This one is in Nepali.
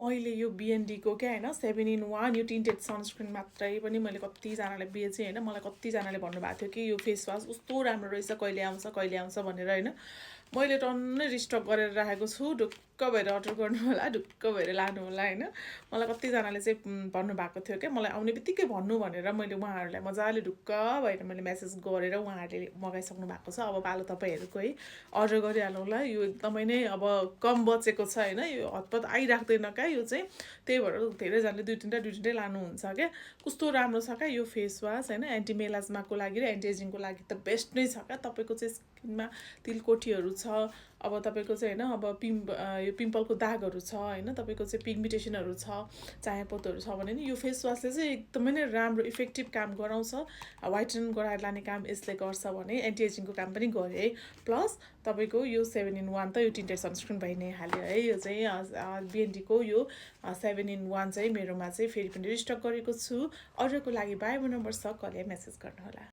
अहिले यो बिएनडीको क्या होइन 7 in 1 यो टिन्टेड सनस्क्रिन मात्रै पनि मैले कतिजनालाई बेचेँ होइन। मलाई कतिजनाले भन्नुभएको थियो कि यो फेस वास कस्तो राम्रो रहेछ, कहिले आउँछ भनेर होइन। मैले टन्नै रिस्टक गरेर राखेको छु। ढुक्क भएर अर्डर गर्नु होला, ढुक्क भएर लानु होला होइन। मलाई कतिजनाले चाहिँ भन्नुभएको थियो क्या, मलाई आउने बित्तिकै भन्नु भनेर मैले उहाँहरूलाई मजाले ढुक्क भएर मैले मेसेज गरेर उहाँहरूले मगाइसक्नु भएको छ। अब पालो तपाईँहरूको है, अर्डर गरिहाल्नु होला। यो एकदमै नै अब कम बचेको छ होइन, यो हतपत आइराख्दैन क्या यो चाहिँ। त्यही भएर धेरैजनाले दुई तिनवटै लानुहुन्छ क्या। कस्तो राम्रो छ क्या यो फेस वास होइन। एन्टी मेलाज्माको लागि र एन्टी एजिङको लागि त बेस्ट नै छ क्या। तपाईँको चाहिँ स्किनमा तिलकोटीहरू छ, अब तपाईँको चाहिँ होइन, अब यो पिम्पलको दागहरू छ होइन, तपाईँको चाहिँ पिगमेन्टेसनहरू छ, चायापोतहरू छ भने नि यो फेस वासले चाहिँ एकदमै नै राम्रो इफेक्टिभ काम गराउँछ। व्हाइटन गराएर लाने काम यसले गर्छ भने एन्टी एजिङको काम पनि गऱ्यो है। प्लस तपाईँको यो 7 in 1 त यो टिन्टेड सनस्क्रिन भइ नै हाल्यो है। यो चाहिँ बिएनडीको यो 7 in 1 चाहिँ मेरोमा चाहिँ फेरि पनि रिस्टक गरेको छु। अर्डरको लागि बायो नम्बर छ, कल या मेसेज गर्नुहोला।